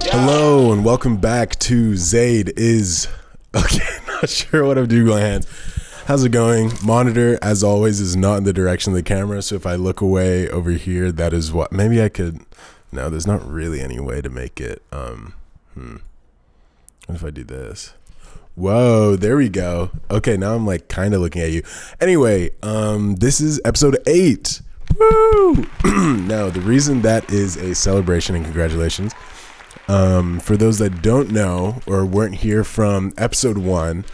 Hello and welcome back to Zaid is okay. Not sure what I'm doing with my hands. How's it going? Monitor, as always, is not in the direction of the camera. So if I look away over here, that is what. Maybe I could. No, there's not really any way to make it. What if I do this? Whoa, there we go. Okay, now I'm like kind of looking at you. Anyway, this is episode 8. Woo! Now, the reason that is a celebration and congratulations. For those that don't know or weren't here from episode 1,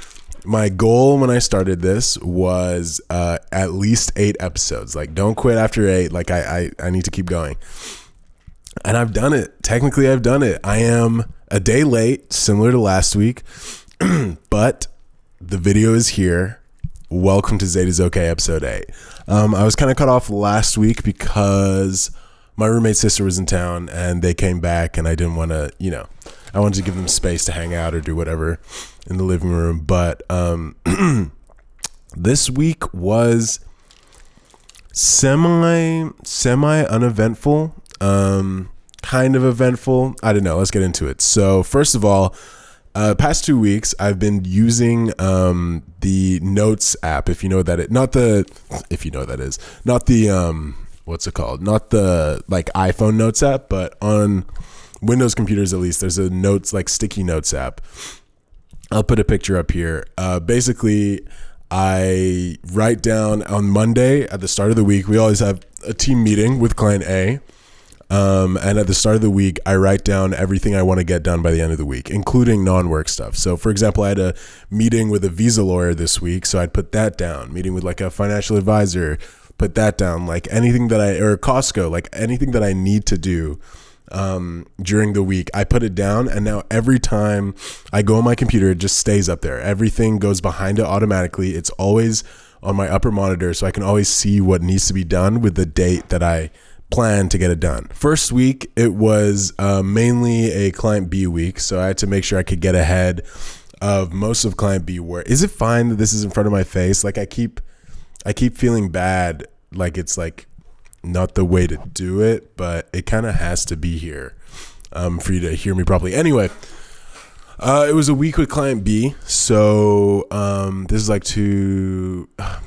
my goal when I started this was at least 8 episodes. Like, don't quit after 8. Like, I need to keep going. And I've done it. Technically, I've done it. I am a day late, similar to last week, but the video is here. Welcome to Zaid is Okay, episode 8. I was kind of cut off last week because my roommate's sister was in town and they came back and I didn't want to, I wanted to give them space to hang out or do whatever in the living room. But this week was semi uneventful, kind of eventful. I don't know. Let's get into it. So first of all, past 2 weeks, I've been using the Notes app. If you know what that is, not the what's it called? Not the like iPhone Notes app, but on Windows computers at least, there's a Notes like sticky Notes app. I'll put a picture up here. Basically, I write down on Monday at the start of the week. We always have a team meeting with client A. And at the start of the week, I write down everything I want to get done by the end of the week, including non-work stuff. So for example, I had a meeting with a visa lawyer this week. So I'd put that down. Meeting with like a financial advisor, put that down. Like anything that or Costco, like anything that I need to do during the week, I put it down. And now every time I go on my computer, it just stays up there. Everything goes behind it automatically. It's always on my upper monitor. So I can always see what needs to be done with the date that I plan to get it done. First week, it was mainly a client B week. So I had to make sure I could get ahead of most of client B work. Is it fine that this is in front of my face? Like I keep feeling bad. Like it's like not the way to do it, but it kind of has to be here for you to hear me properly. Anyway, it was a week with client B. So this is like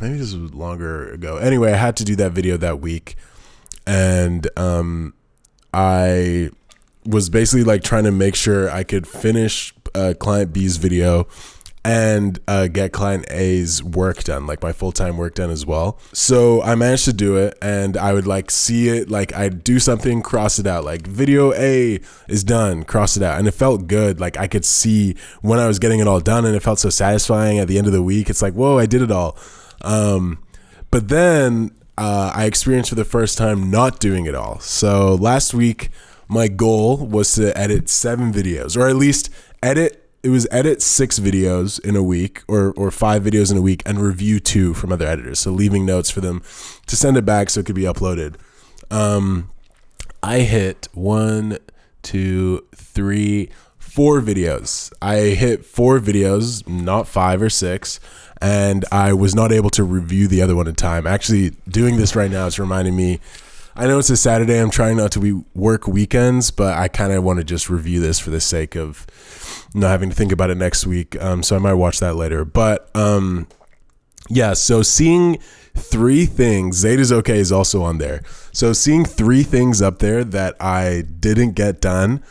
maybe this was longer ago. Anyway, I had to do that video that week. And I was basically like trying to make sure I could finish client B's video and get client A's work done, like my full-time work done as well. So I managed to do it, and I would like see it, like I'd do something, cross it out, like video A is done, cross it out. And it felt good. Like I could see when I was getting it all done, and it felt so satisfying at the end of the week. It's like, whoa, I did it all. But then I experienced for the first time not doing it all. So last week, my goal was to edit 7 videos, or at least edit 6 videos in a week, or 5 videos in a week, and review 2 from other editors. So leaving notes for them to send it back so it could be uploaded. I hit 1, 2, 3, 4 videos. I hit 4 videos, not 5 or 6. And I was not able to review the other one in time. Actually, doing this right now is reminding me, I know it's a Saturday, I'm trying not to work weekends, but I kind of want to just review this for the sake of not having to think about it next week. So I might watch that later. But yeah, so seeing 3 things, Zaid is Okay is also on there. So seeing 3 things up there that I didn't get done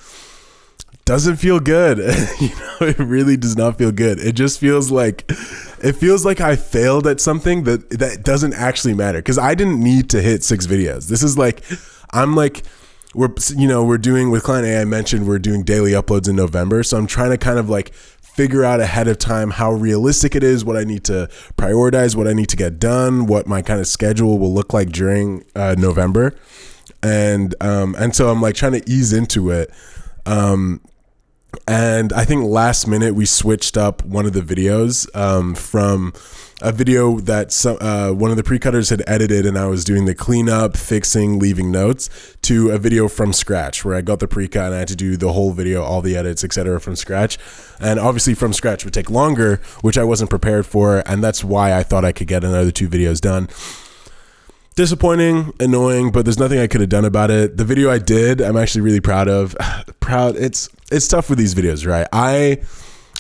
doesn't feel good. It really does not feel good. It just feels like I failed at something that doesn't actually matter, because I didn't need to hit 6 videos. This is like, we're doing with client A, I mentioned we're doing daily uploads in November. So I'm trying to kind of like figure out ahead of time how realistic it is, what I need to prioritize, what I need to get done, what my kind of schedule will look like during November. And so I'm like trying to ease into it. And I think last minute we switched up one of the videos from a video that one of the pre-cutters had edited, and I was doing the cleanup, fixing, leaving notes, to a video from scratch where I got the pre-cut and I had to do the whole video, all the edits, etc. from scratch. And obviously from scratch would take longer, which I wasn't prepared for, and that's why I thought I could get another 2 videos done. disappointing, annoying, but there's nothing I could have done about it. The video I did, I'm actually really proud of. It's tough with these videos, right? I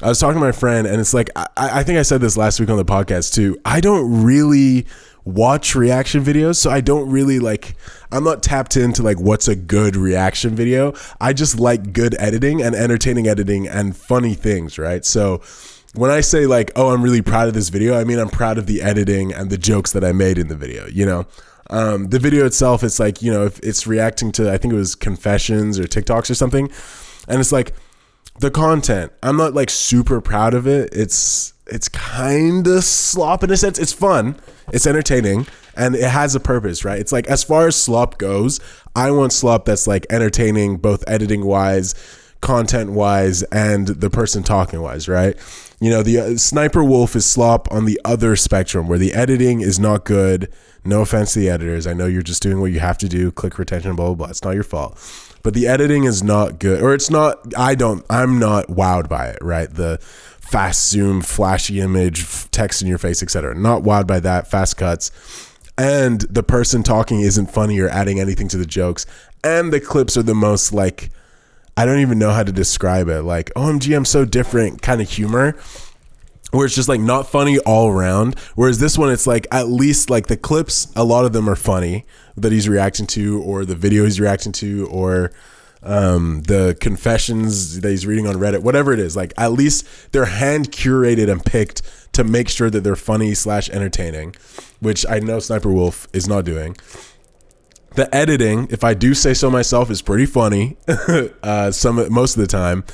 was talking to my friend, and it's like, I think I said this last week on the podcast too. I don't really watch reaction videos, so I don't really I'm not tapped into what's a good reaction video. I just like good editing and entertaining editing and funny things, right? So when I say oh, I'm really proud of this video, I mean I'm proud of the editing and the jokes that I made in the video, the video itself, it's if it's reacting to, I think it was confessions or TikToks or something, and it's the content, I'm not super proud of it. It's kind of slop in a sense. It's fun, it's entertaining, and it has a purpose, right? It's as far as slop goes, I want slop that's entertaining, both editing wise, content wise, and the person talking wise, right? The Sniper Wolf is slop on the other spectrum, where the editing is not good. No offense to the editors, I know you're just doing what you have to do, click retention, blah blah blah, it's not your fault, but the editing is not good, or it's not, I'm not wowed by it, right? The fast zoom, flashy image, text in your face, etc. Not wowed by that, fast cuts, and the person talking isn't funny or adding anything to the jokes, and the clips are the most I don't even know how to describe it, OMG, I'm so different kind of humor, where it's just not funny all around. Whereas this one, it's at least the clips, a lot of them are funny that he's reacting to, or the video he's reacting to, or the confessions that he's reading on Reddit, whatever it is, at least they're hand curated and picked to make sure that they're funny / entertaining, which I know Sniper Wolf is not doing. The editing, if I do say so myself, is pretty funny most of the time.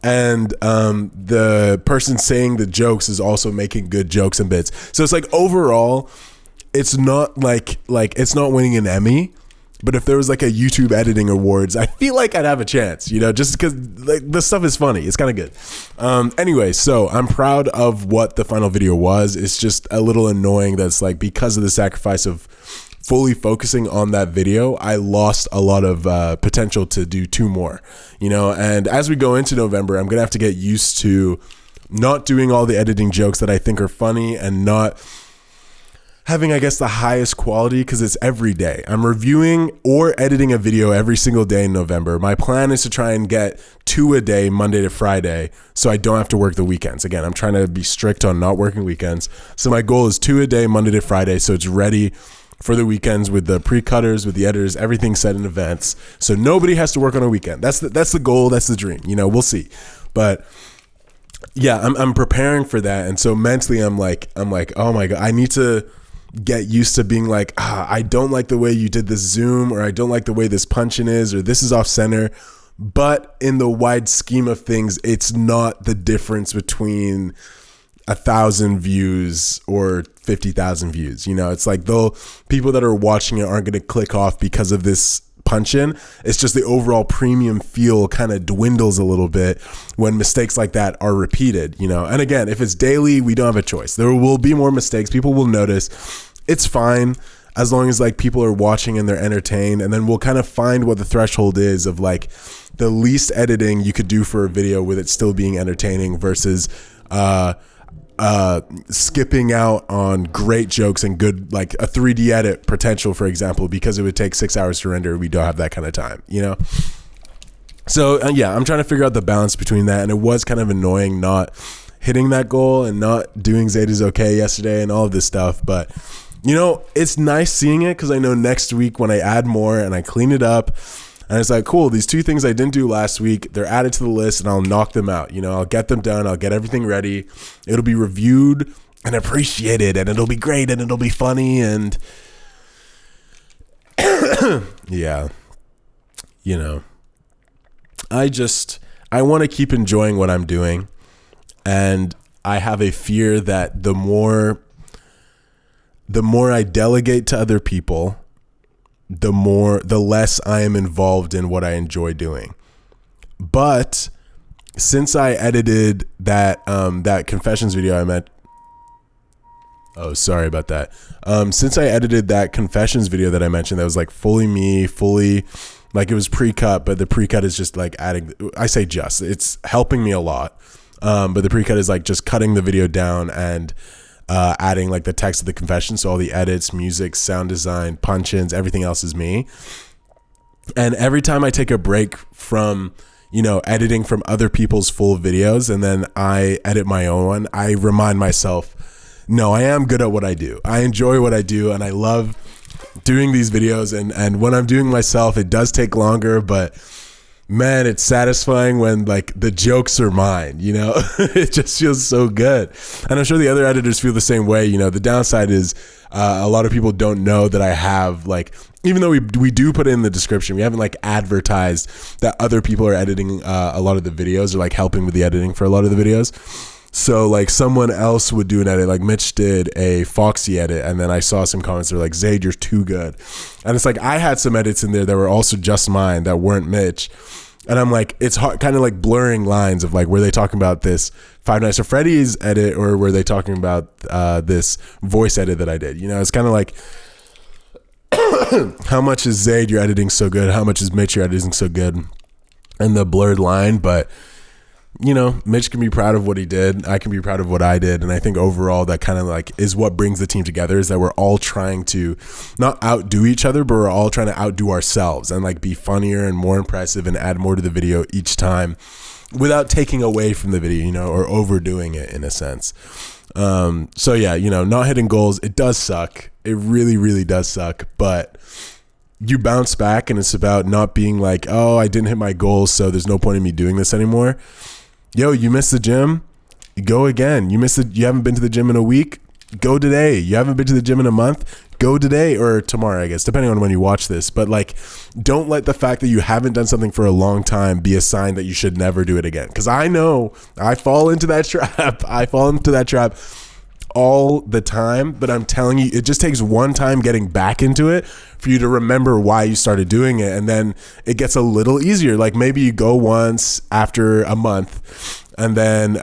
And the person saying the jokes is also making good jokes and bits. So it's overall, it's not it's not winning an Emmy, but if there was a YouTube editing awards, I feel like I'd have a chance, just because the stuff is funny. It's kind of good. Anyway, so I'm proud of what the final video was. It's just a little annoying that's because of the sacrifice of fully focusing on that video, I lost a lot of potential to do 2 more, and as we go into November, I'm gonna have to get used to not doing all the editing jokes that I think are funny, and not having, I guess, the highest quality, because it's every day. I'm reviewing or editing a video every single day in November. My plan is to try and get 2 a day, Monday to Friday, so I don't have to work the weekends. Again, I'm trying to be strict on not working weekends, so my goal is 2 a day, Monday to Friday, so it's ready for the weekends with the pre-cutters, with the editors, everything set in advance, so nobody has to work on a weekend. That's the goal. That's the dream. We'll see. But yeah, I'm preparing for that, and so mentally, I'm like, oh my god, I need to get used to being I don't like the way you did this zoom, or I don't like the way this punch-in is, or this is off center. But in the wide scheme of things, it's not the difference between 1,000 views or 50,000 views. It's though people that are watching it aren't going to click off because of this punch in. It's just the overall premium feel kind of dwindles a little bit when mistakes like that are repeated, and again, if it's daily, we don't have a choice. There will be more mistakes. People will notice. It's fine as long as people are watching and they're entertained, and then we'll kind of find what the threshold is of the least editing you could do for a video with it still being entertaining versus skipping out on great jokes and good, a 3D edit potential, for example, because it would take 6 hours to render. We don't have that kind of time, So yeah, I'm trying to figure out the balance between that, and it was kind of annoying not hitting that goal and not doing Zeta's okay yesterday and all of this stuff. But it's nice seeing it, because I know next week when I add more and I clean it up, and it's cool, these 2 things I didn't do last week, they're added to the list, and I'll knock them out. I'll get them done. I'll get everything ready. It'll be reviewed and appreciated, and it'll be great, and it'll be funny. And yeah, I want to keep enjoying what I'm doing. And I have a fear that the more I delegate to other people, the less I am involved in what I enjoy doing. But since I edited that confessions video sorry about that. Since I edited that confessions video that I mentioned, that was fully me, it was pre-cut, but the pre-cut is just adding, I say it's helping me a lot. But the pre-cut is just cutting the video down and adding like the text of the confession. So all the edits, music, sound design, punch-ins, everything else is me. And every time I take a break from, you know, editing from other people's full videos and then I edit my own one, I remind myself, no, I am good at what I do. I enjoy what I do and I love doing these videos. And when I'm doing myself, it does take longer, but man, it's satisfying when like the jokes are mine, you know. It just feels so good. And I'm sure the other editors feel the same way. You know, the downside is a lot of people don't know that I have like, even though we do put it in the description, we haven't like advertised that other people are editing a lot of the videos or like helping with the editing for a lot of the videos. So like someone else would do an edit, like Mitch did a Foxy edit, and then I saw some comments that were like, Zaid, you're too good. And it's like I had some edits in there that were also just mine that weren't Mitch. And I'm like, it's hard, kind of like blurring lines of like, were they talking about this Five Nights at Freddy's edit or were they talking about this voice edit that I did? You know, it's kind of like, how much is Zaid, you're editing so good? How much is Mitch, you're editing so good? And the blurred line, but you know, Mitch can be proud of what he did. I can be proud of what I did. And I think overall that kind of like is what brings the team together, is that we're all trying to not outdo each other, but we're all trying to outdo ourselves and like be funnier and more impressive and add more to the video each time without taking away from the video, you know, or overdoing it in a sense. So yeah, you know, not hitting goals, it does suck. It really, really does suck, but you bounce back and it's about not being like, oh, I didn't hit my goals, so there's no point in me doing this anymore. Yo, you missed the gym, go again. You haven't been to the gym in a week, go today. You haven't been to the gym in a month, go today or tomorrow, I guess, depending on when you watch this. But like, don't let the fact that you haven't done something for a long time be a sign that you should never do it again. Because I know I fall into that trap. I fall into that trap all the time, but I'm telling you, it just takes one time getting back into it for you to remember why you started doing it, and then it gets a little easier. Like maybe you go once after a month and then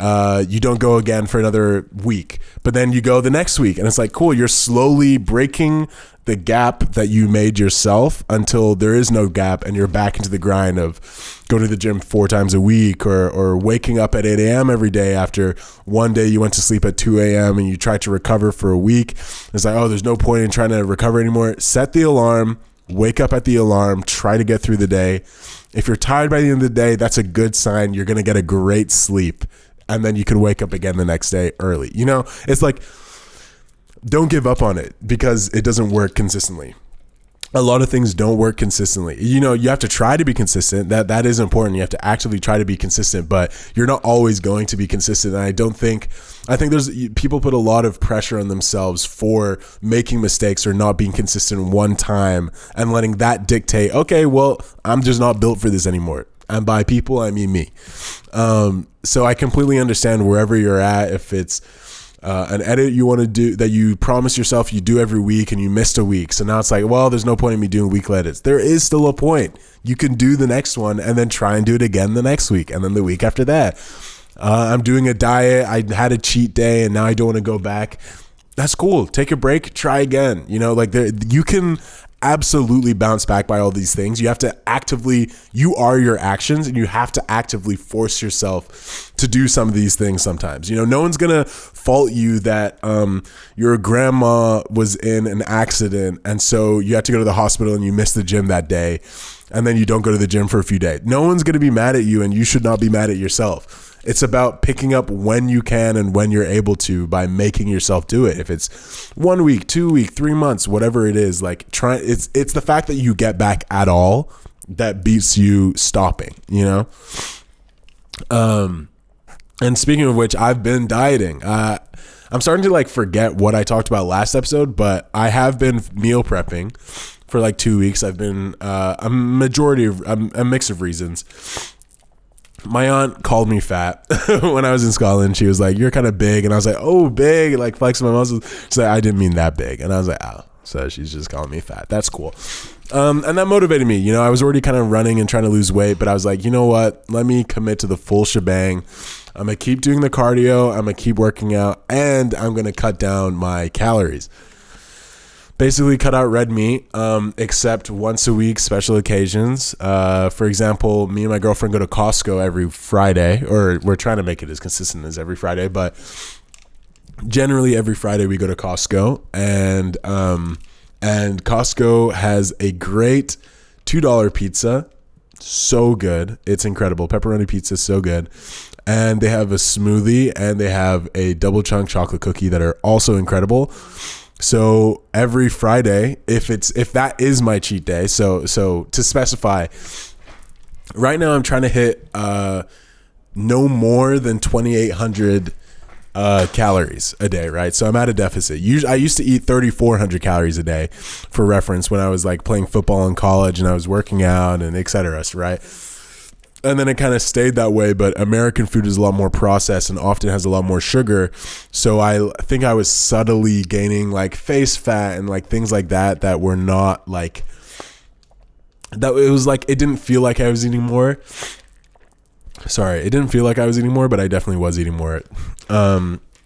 you don't go again for another week, but then you go the next week and it's like, cool, you're slowly breaking the gap that you made yourself until there is no gap and you're back into the grind of going to the gym 4 times a week or waking up at 8 a.m. every day after one day you went to sleep at 2 a.m. and you tried to recover for a week. It's like, oh, there's no point in trying to recover anymore. Set the alarm, wake up at the alarm, try to get through the day. If you're tired by the end of the day, that's a good sign. You're going to get a great sleep and then you can wake up again the next day early. You know, it's like, don't give up on it because it doesn't work consistently. A lot of things don't work consistently. You know, you have to try to be consistent. That is important. You have to actively try to be consistent, but you're not always going to be consistent. And I think there's people put a lot of pressure on themselves for making mistakes or not being consistent one time and letting that dictate, okay, well, I'm just not built for this anymore. And by people, I mean me. So I completely understand wherever you're at, if it's an edit you want to do that you promise yourself you do every week and you missed a week. So now it's like, well, there's no point in me doing weekly edits. There is still a point. You can do the next one and then try and do it again the next week and then the week after that. I'm doing a diet. I had a cheat day and now I don't want to go back. That's cool. Take a break, try again. You know, like you can absolutely bounce back by all these things. You have to you are your actions and you have to actively force yourself to do some of these things sometimes. You know, no one's going to fault you that your grandma was in an accident and so you had to go to the hospital and you missed the gym that day and then you don't go to the gym for a few days. No one's going to be mad at you and you should not be mad at yourself. It's about picking up when you can and when you're able to by making yourself do it. If it's 1 week, 2 weeks, 3 months, whatever it is, like it's the fact that you get back at all that beats you stopping, you know? And speaking of which, I've been dieting. I'm starting to like forget what I talked about last episode, but I have been meal prepping for like 2 weeks. I've been a mix of reasons. My aunt called me fat when I was in Scotland. She was like, you're kind of big. And I was like, oh, big, like flexing my muscles. She's like, I didn't mean that big. And I was like, oh, so she's just calling me fat. That's cool. And that motivated me. You know, I was already kind of running and trying to lose weight, but I was like, you know what? Let me commit to the full shebang. I'm going to keep doing the cardio. I'm going to keep working out and I'm going to cut down my calories. Basically cut out red meat, except once a week, special occasions. For example, me and my girlfriend go to Costco every Friday, or we're trying to make it as consistent as every Friday, but generally every Friday we go to Costco, and Costco has a great $2 pizza. So good. It's incredible. Pepperoni pizza is so good. And they have a smoothie, and they have a double chunk chocolate cookie that are also incredible. So every Friday, if that is my cheat day, so to specify, right now I'm trying to hit no more than 2,800 calories a day, right? So I'm at a deficit. I used to eat 3,400 calories a day, for reference, when I was like playing football in college and I was working out and etc. Right? And then it kind of stayed that way, but American food is a lot more processed and often has a lot more sugar. So I think I was subtly gaining like face fat and like things like that were not like that. It was like, it didn't feel like I was eating more. Sorry, it didn't feel like I was eating more, but I definitely was eating more.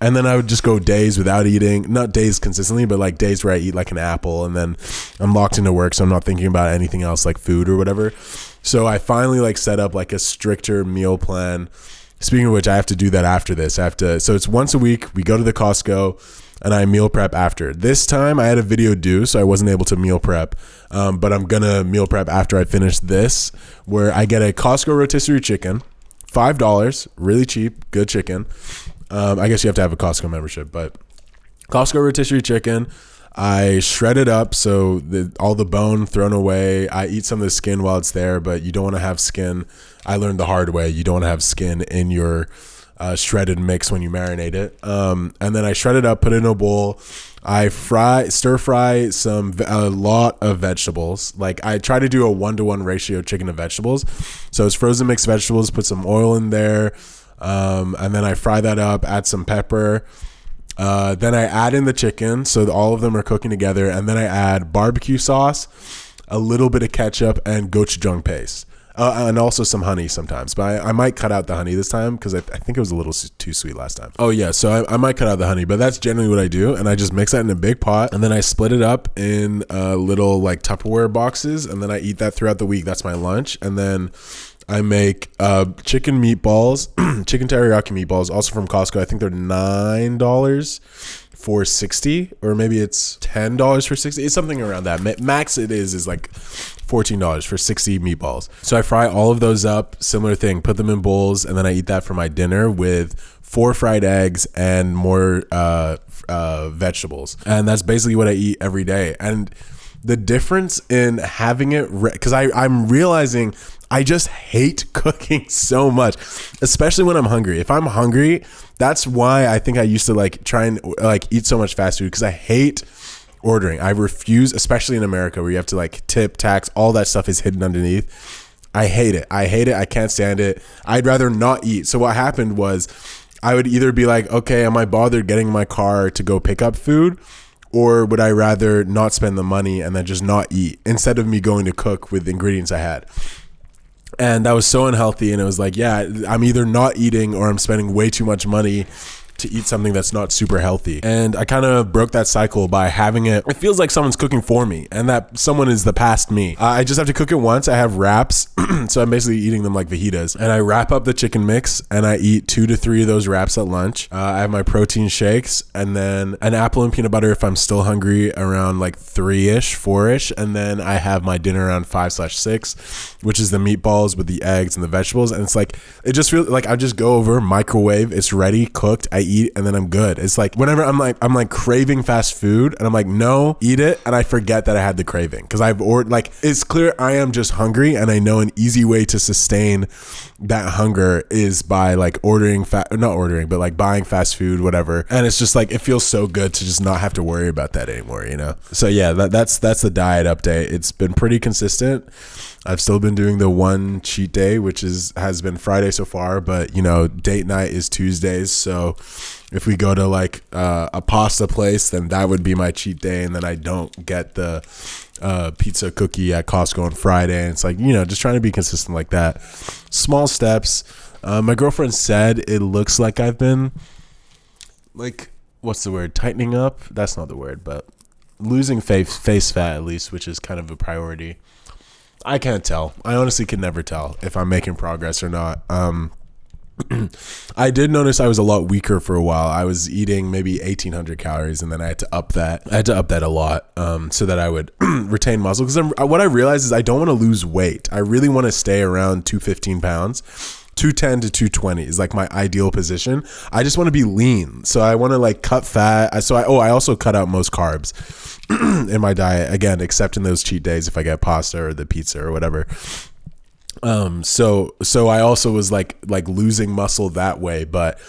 And then I would just go days without eating, not days consistently, but like days where I eat like an apple, and then I'm locked into work, so I'm not thinking about anything else like food or whatever. So I finally like set up like a stricter meal plan. Speaking of which, I have to do that after this. So it's once a week. We go to the Costco and I meal prep after. This time I had a video due, so I wasn't able to meal prep. But I'm gonna meal prep after I finish this, where I get a Costco rotisserie chicken, $5, really cheap, good chicken. I guess you have to have a Costco membership, but Costco rotisserie chicken, I shred it up, so all the bone thrown away. I eat some of the skin while it's there, but you don't want to have skin. I learned the hard way. You don't want to have skin in your shredded mix when you marinate it. And then I shred it up, put it in a bowl. I stir fry a lot of vegetables. Like I try to do a 1-to-1 ratio chicken to vegetables. So it's frozen mixed vegetables, put some oil in there. And then I fry that up, add some pepper. Then I add in the chicken, so all of them are cooking together. And then I add barbecue sauce, a little bit of ketchup, and gochujang paste. And also some honey sometimes. But I might cut out the honey this time because I think it was a little too sweet last time. Oh, yeah. So I might cut out the honey. But that's generally what I do. And I just mix that in a big pot. And then I split it up in little like Tupperware boxes. And then I eat that throughout the week. That's my lunch. And then I make chicken meatballs, chicken teriyaki meatballs, also from Costco. I think they're $9 for 60, or maybe it's $10 for 60. It's something around that. Max it is like $14 for 60 meatballs. So I fry all of those up, similar thing, put them in bowls, and then I eat that for my dinner with 4 fried eggs and more vegetables. And that's basically what I eat every day. And the difference in having it, because I'm realizing I just hate cooking so much, especially when I'm hungry. If I'm hungry, that's why I think I used to like try and like eat so much fast food, because I hate ordering. I refuse, especially in America where you have to like tip, tax, all that stuff is hidden underneath. I hate it. I can't stand it. I'd rather not eat. So what happened was I would either be like, okay, am I bothered getting in my car to go pick up food? Or would I rather not spend the money and then just not eat instead of me going to cook with the ingredients I had? And that was so unhealthy. And it was like, yeah, I'm either not eating or I'm spending way too much money to eat something that's not super healthy. And I kind of broke that cycle by having it. It feels like someone's cooking for me, and that someone is the past me. I just have to cook it once. I have wraps. So I'm basically eating them like fajitas, and I wrap up the chicken mix and I eat 2 to 3 of those wraps at lunch. I have my protein shakes and then an apple and peanut butter if I'm still hungry around like 3-ish, 4-ish. And then I have my dinner around 5/6, which is the meatballs with the eggs and the vegetables. And it's like, it just feels like I just go over, microwave, it's ready, cooked, I eat, and then I'm good. It's like whenever I'm like craving fast food and I'm like, no, eat it, and I forget that I had the craving because I've ordered. Like, it's clear I am just hungry, and I know an easy way to sustain that hunger is by like buying fast food, whatever. And it's just like, it feels so good to just not have to worry about that anymore, you know? So yeah, that's the diet update. It's been pretty consistent. I've still been doing the one cheat day, which has been Friday so far, but you know, date night is Tuesdays. So if we go to like a pasta place, then that would be my cheat day. And then I don't get the pizza cookie at Costco on Friday. And it's like, you know, just trying to be consistent like that. Small steps. My girlfriend said it looks like I've been like, what's the word? Tightening up? That's not the word, but losing face fat at least, which is kind of a priority. I can't tell. I honestly can never tell if I'm making progress or not. I did notice I was a lot weaker for a while. I was eating maybe 1,800 calories, and then I had to up that. I had to up that a lot so that I would retain muscle. Because what I realized is I don't want to lose weight. I really want to stay around 215 pounds. 210 to 220 is like my ideal position. I just want to be lean. So I want to like cut fat. I also cut out most carbs in my diet, again, except in those cheat days if I get pasta or the pizza or whatever. So I also was like losing muscle that way, but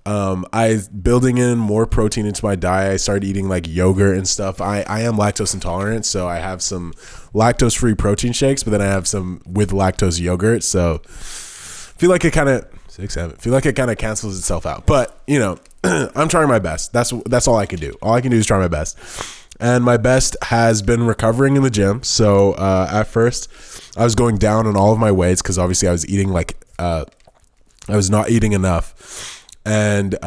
I building in more protein into my diet. I started eating like yogurt and stuff. I am lactose intolerant, so I have some lactose free protein shakes, but then I have some with lactose yogurt. So feel like it kind of cancels itself out, but you know, I'm trying my best. That's all I can do. All I can do is try my best. And my best has been recovering in the gym. So at first I was going down on all of my weights because obviously I was eating I was not eating enough. And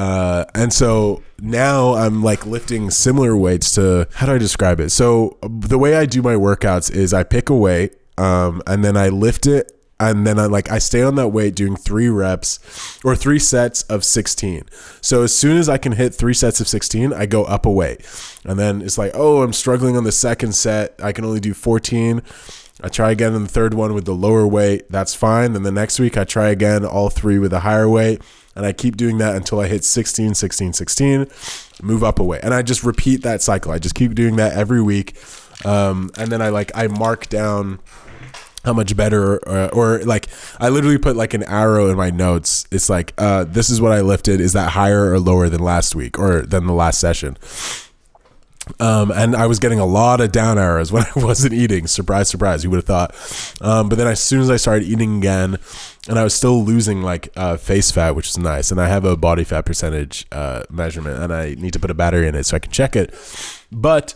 so now I'm like lifting similar weights to, how do I describe it? So the way I do my workouts is I pick a weight and then I lift it. And then I stay on that weight doing 3 reps or 3 sets of 16. So as soon as I can hit 3 sets of 16, I go up a weight. And then it's like, oh, I'm struggling on the second set. I can only do 14. I try again on the third one with the lower weight. That's fine. Then the next week I try again, all 3 with a higher weight. And I keep doing that until I hit 16, 16, 16, move up a weight. And I just repeat that cycle. I just keep doing that every week. And then I mark down how much better, or like I literally put like an arrow in my notes. It's like, this is what I lifted. Is that higher or lower than last week or than the last session? And I was getting a lot of down arrows when I wasn't eating. Surprise, surprise. You would have thought. But then as soon as I started eating again, and I was still losing like face fat, which is nice. And I have a body fat percentage measurement, and I need to put a battery in it so I can check it. But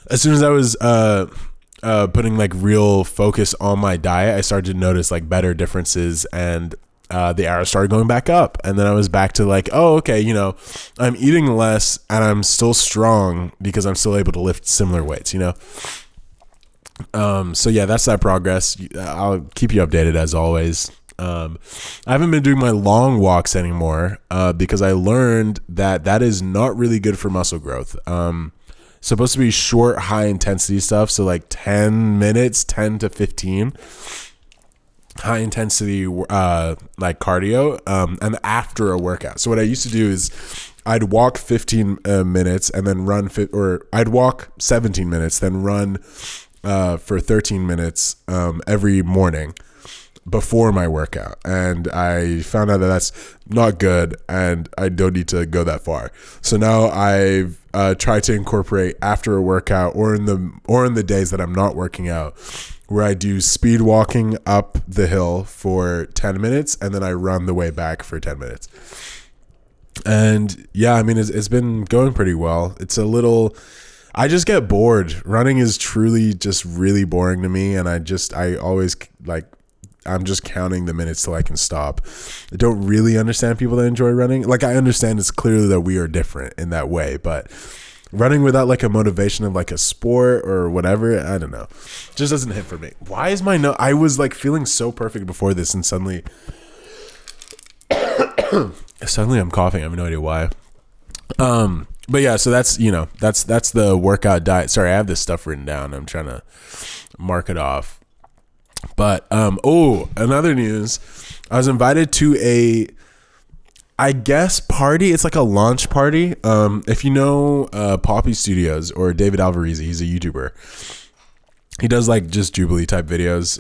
as soon as I was putting like real focus on my diet, I started to notice like better differences, and the arrow started going back up. And then I was back to like, oh, okay, you know, I'm eating less and I'm still strong because I'm still able to lift similar weights, you know? So yeah, that's that progress. I'll keep you updated as always. I haven't been doing my long walks anymore because I learned that is not really good for muscle growth. Supposed to be short, high intensity stuff. So like 10 minutes, 10 to 15 high intensity, like cardio, and after a workout. So what I used to do is I'd walk 15 minutes and then run, or I'd walk 17 minutes, then run for 13 minutes every morning before my workout. And I found out that that's not good and I don't need to go that far. So now I've tried to incorporate after a workout or in the days that I'm not working out, where I do speed walking up the hill for 10 minutes and then I run the way back for 10 minutes. And yeah, I mean, it's been going pretty well. It's a little, I just get bored. Running is truly just really boring to me. And I always like, I'm just counting the minutes till I can stop. I don't really understand people that enjoy running. Like, I understand it's clearly that we are different in that way, but running without like a motivation of like a sport or whatever, I don't know, just doesn't hit for me. Why is my I was like feeling so perfect before this, and suddenly I'm coughing. I have no idea why. But yeah, so that's, you know, that's the workout diet. Sorry, I have this stuff written down. I'm trying to mark it off. But another news, I was invited to a, I guess, party. It's like a launch party. If you know Poppy Studios or David Alvarez, he's a YouTuber. He does like just Jubilee type videos.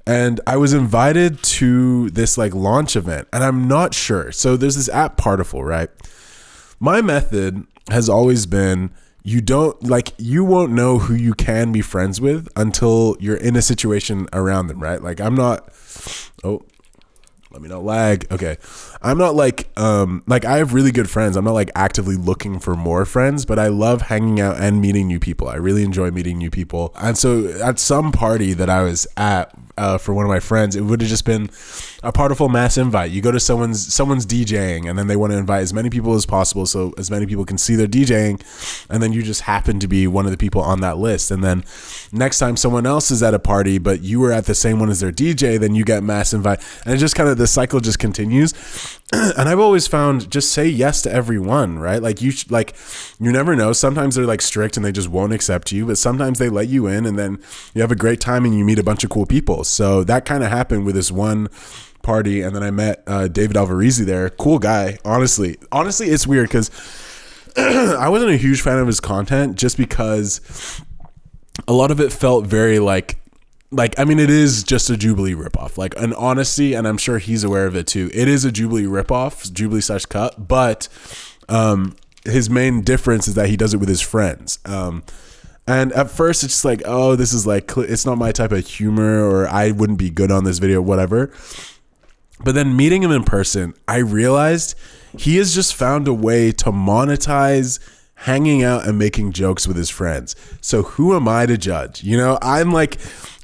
And I was invited to this like launch event, and I'm not sure. So there's this app Partiful, right? My method has always been, you won't know who you can be friends with until you're in a situation around them, right? Like, I'm not, let me not lag. Okay. I'm not like I have really good friends. I'm not like actively looking for more friends, but I love hanging out and meeting new people. I really enjoy meeting new people. And so at some party that I was at, for one of my friends, it would have just been a partial mass invite. You go to someone's DJing, and then they want to invite as many people as possible, so as many people can see their DJing, and then you just happen to be one of the people on that list. And then next time someone else is at a party, but you were at the same one as their DJ, then you get mass invite, and it just kind of, the cycle just continues. And I've always found, just say yes to everyone, right? Like you never know. Sometimes they're like strict and they just won't accept you, but sometimes they let you in, and then you have a great time and you meet a bunch of cool people. So that kind of happened with this one party, and then I met David Alvarezi there. Cool guy. Honestly, it's weird because I wasn't a huge fan of his content, just because a lot of it felt very like I mean, it is just a Jubilee ripoff. Like, an honesty, and I'm sure he's aware of it too. It is a Jubilee ripoff, Jubilee/cut, but his main difference is that he does it with his friends. And at first it's just like, oh, this is like, it's not my type of humor, or I wouldn't be good on this video, whatever. But then meeting him in person, I realized he has just found a way to monetize hanging out and making jokes with his friends. So who am I to judge? You know, I'm like,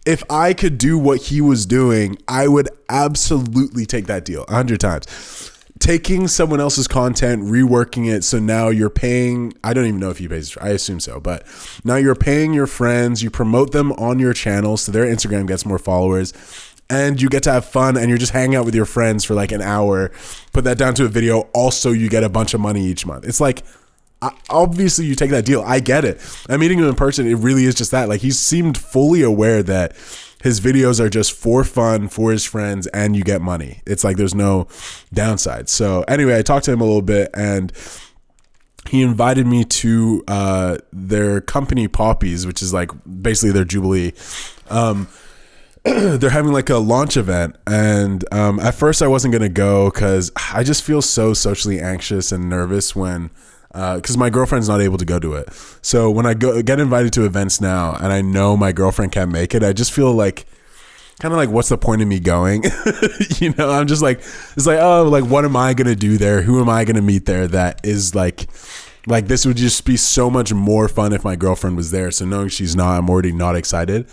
if I could do what he was doing, I would absolutely take that deal 100 times. Taking someone else's content, reworking it, so now you're paying, I don't even know if he pays, I assume so, but now you're paying your friends, you promote them on your channel so their Instagram gets more followers, and you get to have fun, and you're just hanging out with your friends for like an hour, put that down to a video, also you get a bunch of money each month. It's like, obviously you take that deal. I get it. I'm meeting him in person, it really is just that. Like, he seemed fully aware that his videos are just for fun, for his friends, and you get money. It's like there's no downside. So anyway, I talked to him a little bit, and he invited me to their company Poppies, which is like basically their Jubilee. They're having like a launch event, and at first I wasn't gonna go because I just feel so socially anxious and nervous when because my girlfriend's not able to go to it. So when I get invited to events now and I know my girlfriend can't make it, I just feel like kind of like, what's the point of me going? You know, I'm just like, it's like, oh, like, what am I going to do there? Who am I going to meet there? That is like this would just be so much more fun if my girlfriend was there. So knowing she's not, I'm already not excited.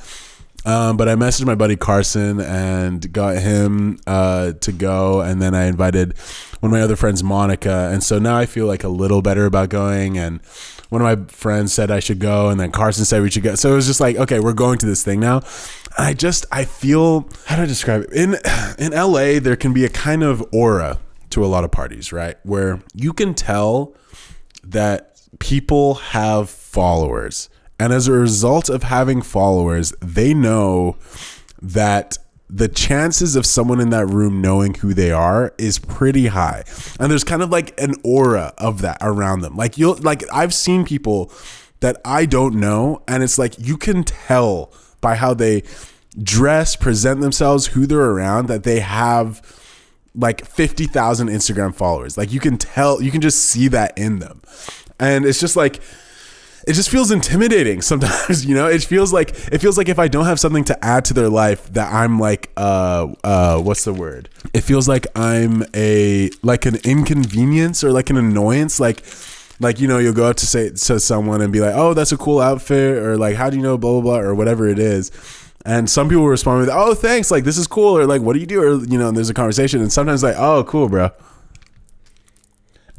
But I messaged my buddy Carson and got him to go, and then I invited one of my other friends, Monica, and so now I feel like a little better about going. And one of my friends said I should go, and then Carson said we should go. So it was just like, okay, we're going to this thing now. I feel, how do I describe it? In LA, there can be a kind of aura to a lot of parties, right? Where you can tell that people have followers. And as a result of having followers, they know that the chances of someone in that room knowing who they are is pretty high. And there's kind of like an aura of that around them. Like I've seen people that I don't know, and it's like you can tell by how they dress, present themselves, who they're around, that they have like 50,000 Instagram followers. Like you can tell, you can just see that in them. And it's just like, it just feels intimidating sometimes, you know. It feels like if I don't have something to add to their life, that I'm like what's the word? It feels like I'm like an inconvenience or like an annoyance, like you know, you'll go up to say to someone and be like, oh, that's a cool outfit, or like, how do you know, blah blah blah, or whatever it is. And some people respond with, oh, thanks, like this is cool, or like, what do you do, or you know, and there's a conversation, and sometimes like, oh, cool, bro.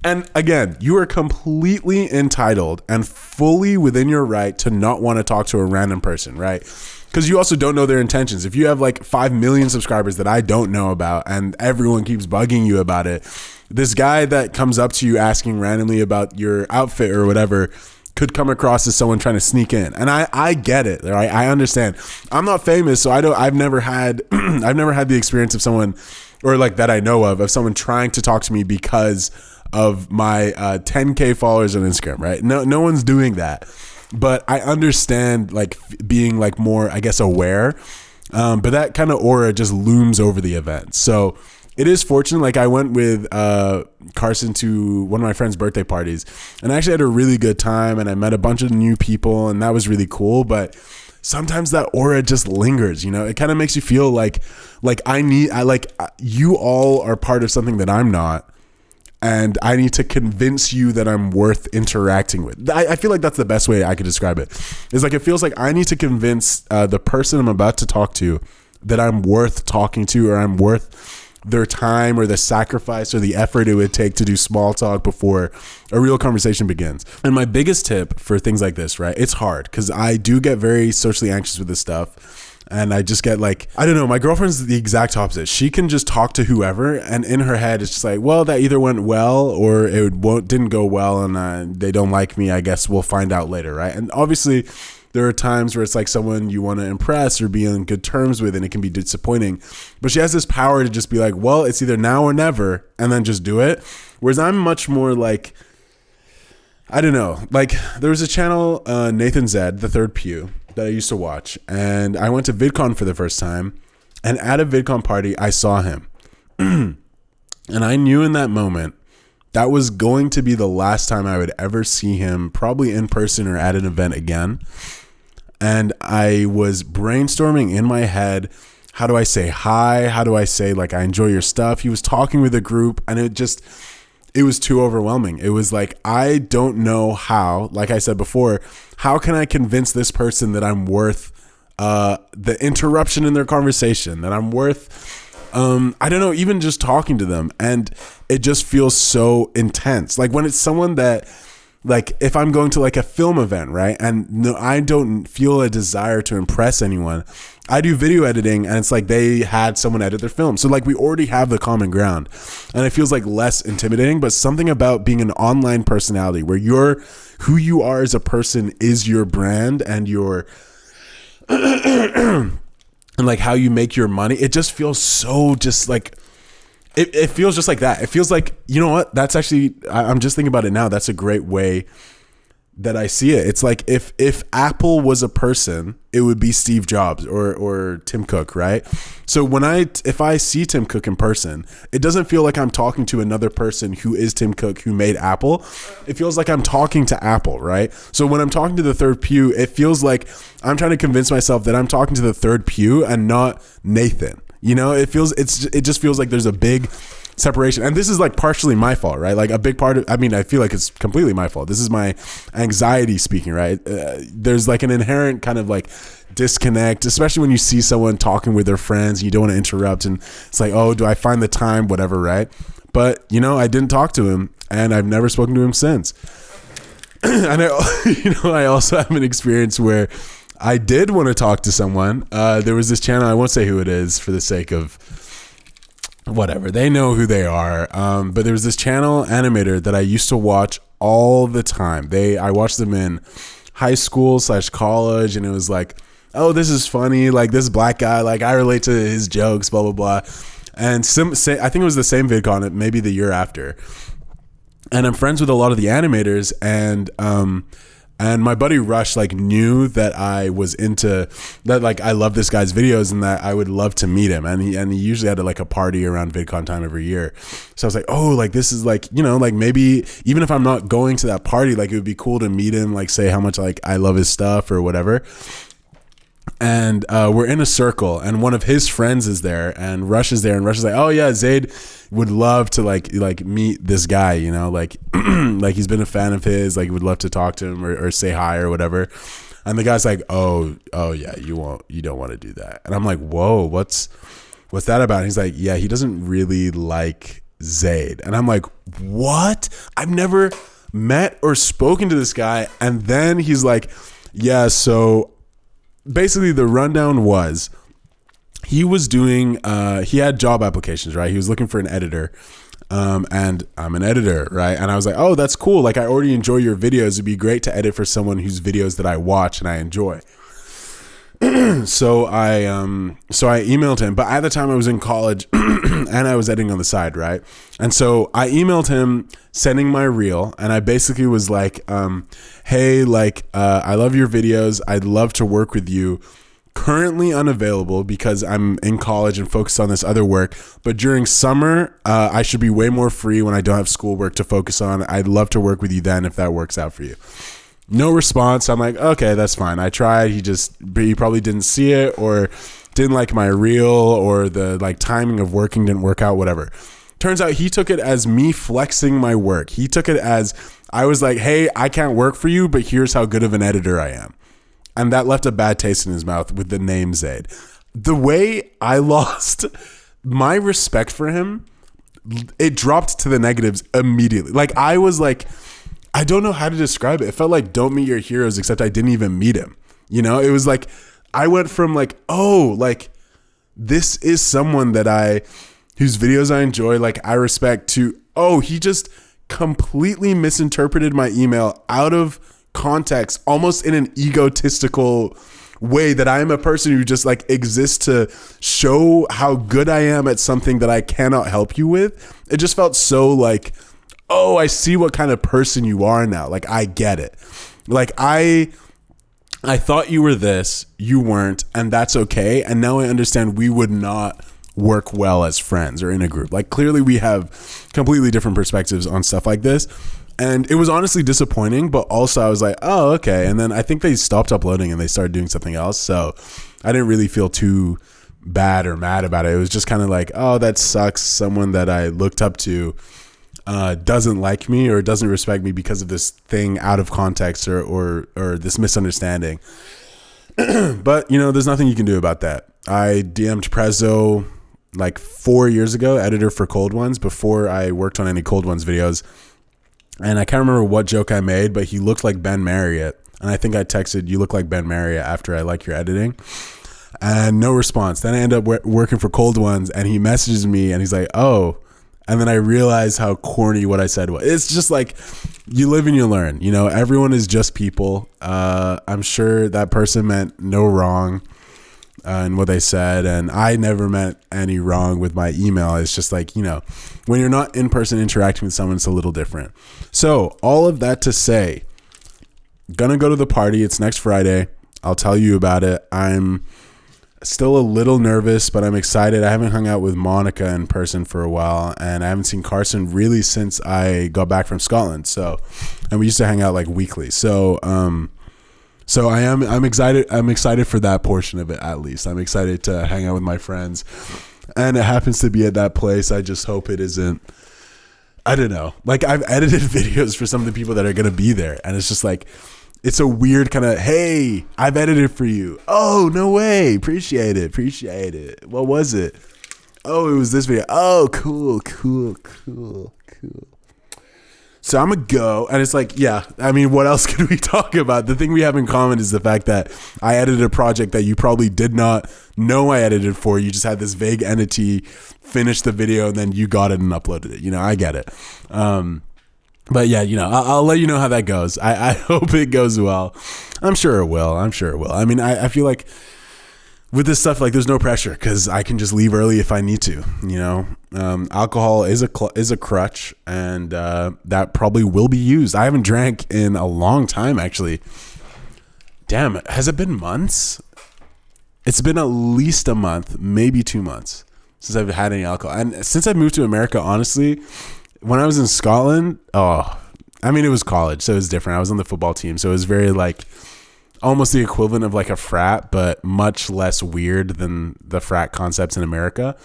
And again, you are completely entitled and fully within your right to not want to talk to a random person, right? Because you also don't know their intentions. If you have like 5 million subscribers that I don't know about and everyone keeps bugging you about it, this guy that comes up to you asking randomly about your outfit or whatever could come across as someone trying to sneak in. And I get it, right? I understand. I'm not famous, so I've never had the experience of someone, or like that I know of someone trying to talk to me because of my 10K followers on Instagram, right? No one's doing that, but I understand like being like more, I guess, aware. But that kind of aura just looms over the event. So it is fortunate. Like I went with Carson to one of my friend's birthday parties, and I actually had a really good time, and I met a bunch of new people, and that was really cool. But sometimes that aura just lingers, you know. It kind of makes you feel like you all are part of something that I'm not. And I need to convince you that I'm worth interacting with. I feel like that's the best way I could describe it. It's like, it feels like I need to convince the person I'm about to talk to that I'm worth talking to, or I'm worth their time or the sacrifice or the effort it would take to do small talk before a real conversation begins. And my biggest tip for things like this, right? It's hard because I do get very socially anxious with this stuff. And I just get like, I don't know, my girlfriend's the exact opposite. She can just talk to whoever, and in her head, it's just like, well, that either went well or didn't go well, and they don't like me. I guess we'll find out later, right? And obviously, there are times where it's like someone you want to impress or be on good terms with, and it can be disappointing. But she has this power to just be like, well, it's either now or never, and then just do it. Whereas I'm much more like, I don't know, like there was a channel, Nathan Zed, The Third Pew, that I used to watch. And I went to VidCon for the first time. And at a VidCon party, I saw him. And I knew in that moment that was going to be the last time I would ever see him, probably in person or at an event again. And I was brainstorming in my head, how do I say hi? How do I say, like, I enjoy your stuff? He was talking with a group, and it was too overwhelming. It was like, I don't know how, like I said before, how can I convince this person that I'm worth the interruption in their conversation, that I'm worth, I don't know, even just talking to them. And it just feels so intense. Like when it's someone that, like if I'm going to like a film event, right? And no, I don't feel a desire to impress anyone. I do video editing, and it's like they had someone edit their film. So like we already have the common ground, and it feels like less intimidating. But something about being an online personality where who you are as a person is your brand, and your and like how you make your money, it just feels so just like it feels just like that. It feels like, you know what? That's actually, I'm just thinking about it now. That's a great way that I see it. It's like if Apple was a person, it would be Steve Jobs or Tim Cook, right? So if I see Tim Cook in person, it doesn't feel like I'm talking to another person who is Tim Cook, who made Apple. It feels like I'm talking to Apple, right? So when I'm talking to The Third Pew, it feels like I'm trying to convince myself that I'm talking to The Third Pew and not Nathan. You know, it just feels like there's a big separation. And this is like partially my fault, right? Like a big part of, I mean, I feel like it's completely my fault. This is my anxiety speaking, right? There's like an inherent kind of like disconnect, especially when you see someone talking with their friends and you don't want to interrupt. And it's like, oh, do I find the time? Whatever, right? But, you know, I didn't talk to him, and I've never spoken to him since. And I also have an experience where I did want to talk to someone. There was this channel, I won't say who it is for the sake of whatever. They know who they are. But there was this channel animator that I used to watch all the time. I watched them in high school / college, and it was like, oh, this is funny. Like this black guy, like I relate to his jokes, blah, blah, blah. And I think it was the same VidCon, maybe the year after. And I'm friends with a lot of the animators, and my buddy Rush like knew that I was into that, like I love this guy's videos and that I would love to meet him. And he usually had like a party around VidCon time every year. So I was like, oh, like this is like, you know, like maybe even if I'm not going to that party, like it would be cool to meet him, like say how much like I love his stuff or whatever. And we're in a circle, and one of his friends is there, and Rush is there, and Rush is like, oh yeah, Zaid would love to like meet this guy, you know, like like he's been a fan of his, like would love to talk to him or say hi or whatever. And the guy's like, oh yeah, you don't want to do that. And I'm like, whoa, what's that about? And he's like, yeah, he doesn't really like Zaid. And I'm like, what? I've never met or spoken to this guy. And then he's like, yeah, so basically the rundown was he was doing he had job applications, right? He was looking for an editor, and I'm an editor, right? And I was like, oh, that's cool, like I already enjoy your videos, it'd be great to edit for someone whose videos that I watch and I enjoy. So I emailed him, but at the time I was in college and I was editing on the side, right? And so I emailed him sending my reel, and I basically was like, hey, like I love your videos, I'd love to work with you. Currently unavailable because I'm in college and focused on this other work, but during summer I should be way more free when I don't have schoolwork to focus on. I'd love to work with you then if that works out for you. No response. I'm like, okay, that's fine. I tried. He probably didn't see it or didn't like my reel, or the like timing of working didn't work out, whatever. Turns out he took it as me flexing my work. He took it as I was like, hey, I can't work for you, but here's how good of an editor I am. And that left a bad taste in his mouth with the name Zaid. the way I lost my respect for him, it dropped to the negatives immediately. Like I was like, I don't know how to describe it. It felt like Don't Meet Your Heroes, except I didn't even meet him. You know, it was like, I went from like, oh, like this is someone whose videos I enjoy, like I respect, to, oh, he just completely misinterpreted my email out of context, almost in an egotistical way, that I am a person who just like exists to show how good I am at something that I cannot help you with. It just felt so like, oh, I see what kind of person you are now. Like I get it. Like I thought you were this, you weren't, and that's okay. And now I understand we would not work well as friends or in a group. Like clearly we have completely different perspectives on stuff like this. And it was honestly disappointing, but also I was like, oh, okay. And then I think they stopped uploading and they started doing something else. So I didn't really feel too bad or mad about it. It was just kind of like, oh, that sucks. Someone that I looked up to doesn't like me or doesn't respect me because of this thing out of context or this misunderstanding. But, you know, there's nothing you can do about that. I DM'd Prezzo like 4 years ago, editor for Cold Ones, before I worked on any Cold Ones videos. And I can't remember what joke I made, but he looked like Ben Marriott. And I think I texted, you look like Ben Marriott after I like your editing. And no response. Then I end up working for Cold Ones and he messages me and he's like, oh. And then I realized how corny what I said was. It's just like, you live and you learn. You know, everyone is just people. I'm sure that person meant no wrong in what they said. And I never meant any wrong with my email. It's just like, you know, when you're not in person interacting with someone, it's a little different. So all of that to say, gonna go to the party. It's next Friday. I'll tell you about it. I'm still a little nervous, but I'm excited. I haven't hung out with Monica in person for a while, and I haven't seen Carson really since I got back from Scotland. So, and we used to hang out like weekly. So I'm excited. I'm excited for that portion of it. At least I'm excited to hang out with my friends, and it happens to be at that place. I just hope it isn't, I don't know. Like I've edited videos for some of the people that are going to be there, and it's just like, it's a weird kind of, hey, I've edited for you. Oh, no way. Appreciate it. What was it? Oh, it was this video. Oh, cool. So I'm going to go. And it's like, yeah, I mean, what else could we talk about? The thing we have in common is the fact that I edited a project that you probably did not know I edited for. You just had this vague entity finish the video and then you got it and uploaded it. You know, I get it. But yeah, you know, I'll let you know how that goes. I hope it goes well. I'm sure it will. I mean, I feel like with this stuff, like there's no pressure because I can just leave early if I need to, you know. Alcohol is a crutch, and that probably will be used. I haven't drank in a long time, actually. Damn, has it been months? It's been at least a month, maybe 2 months since I've had any alcohol. And since I moved to America, honestly, when I was in Scotland, I mean, it was college, so it was different. I was on the football team, so it was very like almost the equivalent of like a frat, but much less weird than the frat concepts in America.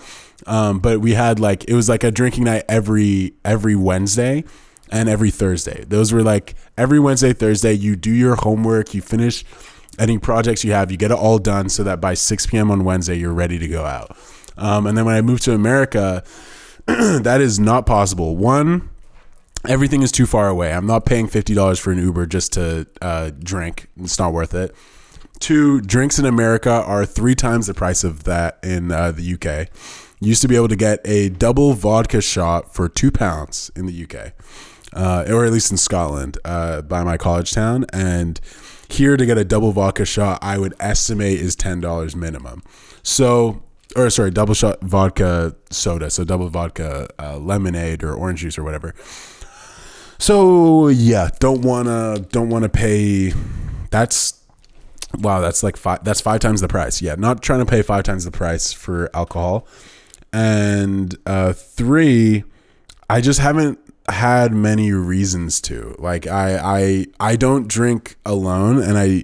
But we had like, it was like a drinking night every Wednesday and every Thursday. Those were like every Wednesday, Thursday, you do your homework, you finish any projects you have, you get it all done so that by 6 p.m. on Wednesday, you're ready to go out. And then when I moved to America, that is not possible. One, everything is too far away. I'm not paying $50 for an Uber just to drink. It's not worth it. Two, drinks in America are 3 times the price of that in the UK. You used to be able to get a double vodka shot for £2 in the UK, or at least in Scotland, by my college town. And here to get a double vodka shot, I would estimate is $10 minimum. So, or sorry, double shot vodka soda. So double vodka lemonade or orange juice or whatever. So yeah, don't wanna pay. That's like that's 5 times the price. Yeah, not trying to pay 5 times the price for alcohol. And 3, I just haven't had many reasons to. Like I don't drink alone, and I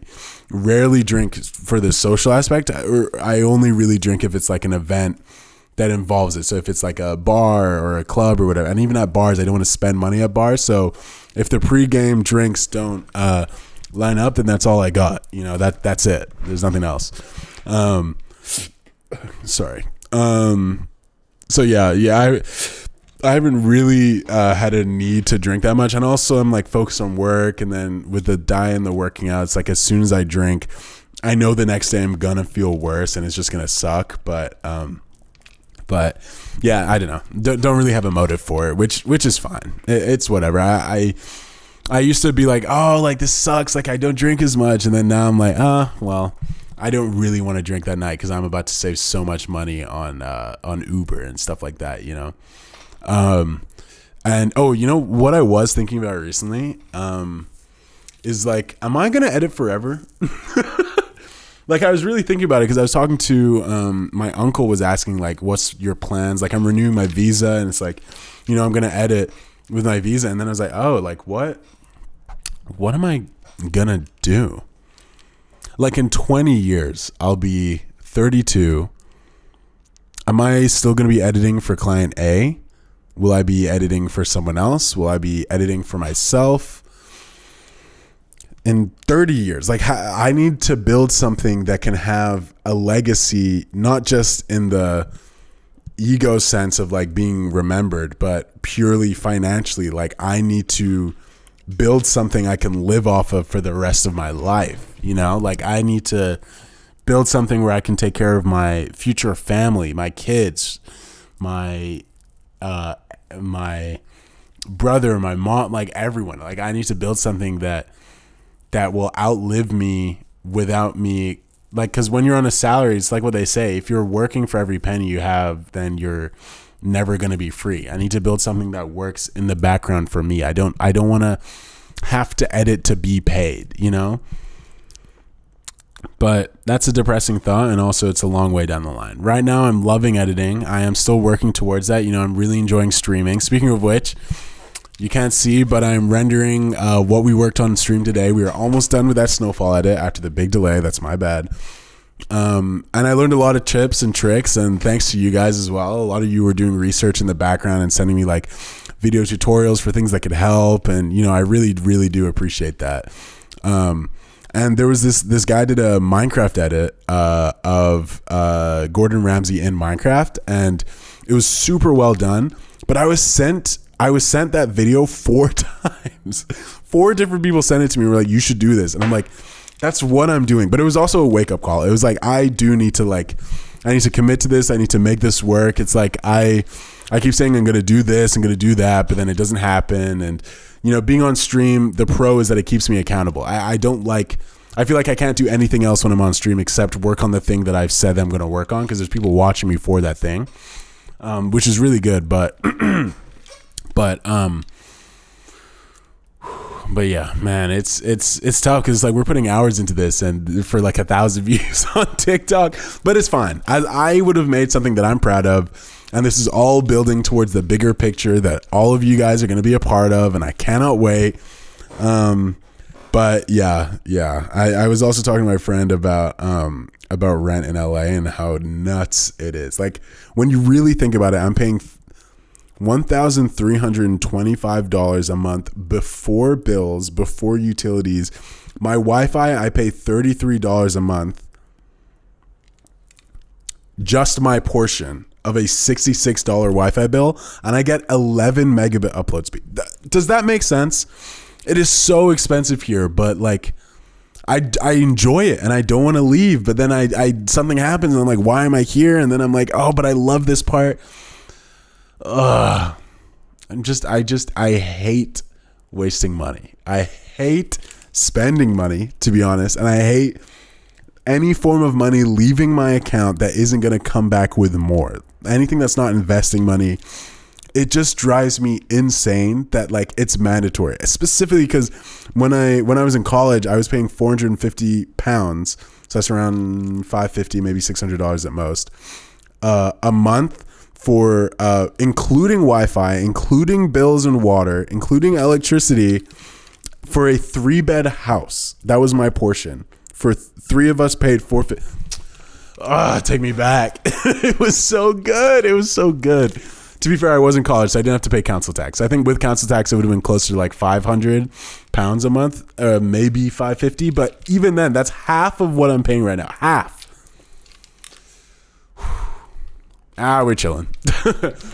rarely drink for the social aspect. I only really drink if it's like an event that involves it. So if it's like a bar or a club or whatever, and even at bars, I don't want to spend money at bars. So if the pregame drinks don't line up, then that's all I got. You know, that's it. There's nothing else. Sorry. So I haven't really had a need to drink that much, and also I'm like focused on work, and then with the diet and the working out, it's like as soon as I drink, I know the next day I'm gonna feel worse, and it's just gonna suck. But yeah, I don't know. Don't really have a motive for it, which is fine. It's whatever. I used to be like, oh, like this sucks. Like I don't drink as much, and then now I'm like, well, I don't really want to drink that night because I'm about to save so much money on Uber and stuff like that, you know. And you know what I was thinking about recently is like, am I gonna edit forever? Like I was really thinking about it because I was talking to my uncle was asking like, what's your plans? Like I'm renewing my visa, and it's like, you know, I'm gonna edit with my visa, and then I was like, oh, like what am I gonna do? Like in 20 years, I'll be 32. Am I still going to be editing for client A? Will I be editing for someone else? Will I be editing for myself? In 30 years, like I need to build something that can have a legacy, not just in the ego sense of like being remembered, but purely financially. Like I need to build something I can live off of for the rest of my life. You know, like I need to build something where I can take care of my future family, my kids, my brother, my mom, like everyone. Like I need to build something that will outlive me without me. Like, cause when you're on a salary, it's like what they say, if you're working for every penny you have, then you're never going to be free. I need to build something that works in the background for me. I don't want to have to edit to be paid, you know? But that's a depressing thought, and also it's a long way down the line. Right now, I'm loving editing. I am still working towards that. You know, I'm really enjoying streaming. Speaking of which, you can't see, but I'm rendering what we worked on stream today. We are almost done with that snowfall edit after the big delay. That's my bad. And I learned a lot of tips and tricks, and thanks to you guys as well. A lot of you were doing research in the background and sending me like video tutorials for things that could help. And, you know, I really, really do appreciate that. And there was this guy did a Minecraft edit of Gordon Ramsay in Minecraft, and it was super well done. But I was sent that video 4 times. 4 different people sent it to me. Were like, you should do this, and I'm like, that's what I'm doing. But it was also a wake up call. It was like, I need to commit to this. I need to make this work. It's like I keep saying I'm going to do this, I'm going to do that, but then it doesn't happen. And, you know, being on stream, the pro is that it keeps me accountable. I feel like I can't do anything else when I'm on stream except work on the thing that I've said that I'm going to work on, because there's people watching me for that thing, which is really good. But yeah, man, it's tough because like we're putting hours into this, and for like 1,000 views on TikTok, but it's fine. I would have made something that I'm proud of. And this is all building towards the bigger picture that all of you guys are going to be a part of, and I cannot wait. But yeah. I was also talking to my friend about rent in LA and how nuts it is. Like when you really think about it, I'm paying $1,325 a month before bills, before utilities. My Wi-Fi, I pay $33 a month. Just my portion of a $66 Wi-Fi bill, and I get 11 megabit upload speed. Does that make sense? It is so expensive here, but like I enjoy it and I don't want to leave, but then I something happens and I'm like, why am I here? And then I'm like, oh, but I love this part. I hate wasting money. I hate spending money, to be honest, and I hate any form of money leaving my account that isn't going to come back with more. Anything that's not investing money, it just drives me insane that like it's mandatory. Specifically because when I was in college, I was paying £450, so that's around $550, maybe $600 at most, a month for including Wi-Fi, including bills and water, including electricity, for a 3-bed house. That was my portion. For 3 of us paid $450. Take me back. It was so good. It was so good. To be fair, I was in college, so I didn't have to pay council tax. I think with council tax, it would have been closer to like £500 a month, maybe $550. But even then, that's half of what I'm paying right now. Half. We're chilling.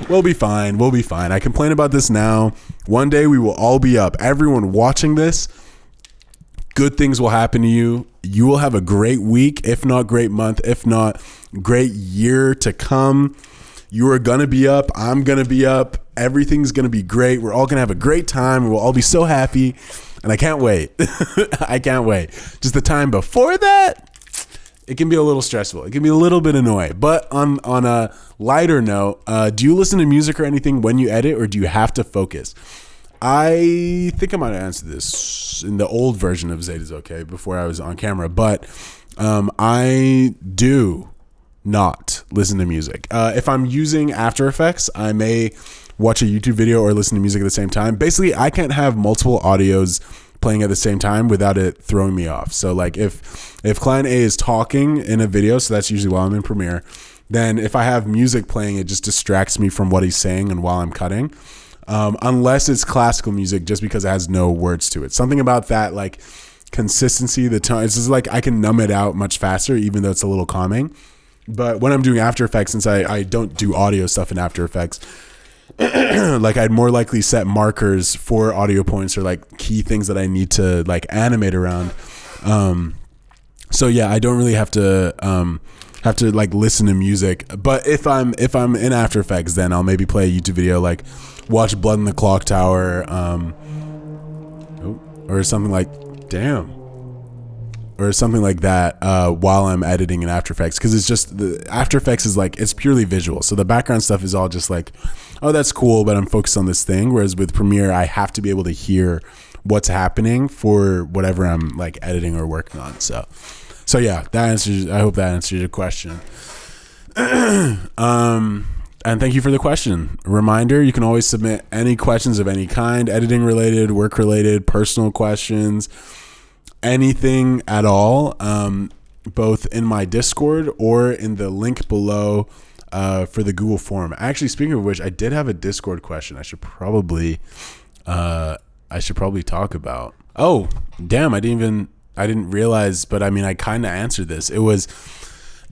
We'll be fine. We'll be fine. I complain about this now. One day we will all be up. Everyone watching this, good things will happen to you. You will have a great week, if not great month, if not great year to come. You are going to be up. I'm going to be up. Everything's going to be great. We're all going to have a great time. We'll all be so happy. And I can't wait. I can't wait. Just the time before that, it can be a little stressful. It can be a little bit annoying. But on a lighter note, do you listen to music or anything when you edit, or do you have to focus? I think I might have answered this in the old version of Zayda's Okay before I was on camera, but I do not listen to music. If I'm using After Effects, I may watch a YouTube video or listen to music at the same time. Basically, I can't have multiple audios playing at the same time without it throwing me off. So like if client A is talking in a video, so that's usually while I'm in Premiere, then if I have music playing, it just distracts me from what he's saying and while I'm cutting. Unless it's classical music, just because it has no words to it. Something about that, like consistency, the tone, it's just like I can numb it out much faster, even though it's a little calming. But when I'm doing After Effects, since I don't do audio stuff in After Effects, like I'd more likely set markers for audio points or like key things that I need to like animate around. So yeah, I don't really have to like listen to music. But if I'm in After Effects, then I'll maybe play a YouTube video, like watch Blood in the Clock Tower, or something like that while I'm editing in After Effects, because it's just the After Effects is like, it's purely visual, so the background stuff is all just like, oh, that's cool, but I'm focused on this thing. Whereas with Premiere, I have to be able to hear what's happening for whatever I'm like editing or working on. So yeah, I hope that answers your question. And thank you for the question. Reminder, you can always submit any questions of any kind, editing related, work related, personal questions, anything at all, both in my Discord or in the link below for the Google form. Actually, speaking of which, I did have a Discord question I should probably talk about. Oh, damn, I didn't realize, but I mean, I kind of answered this. It was,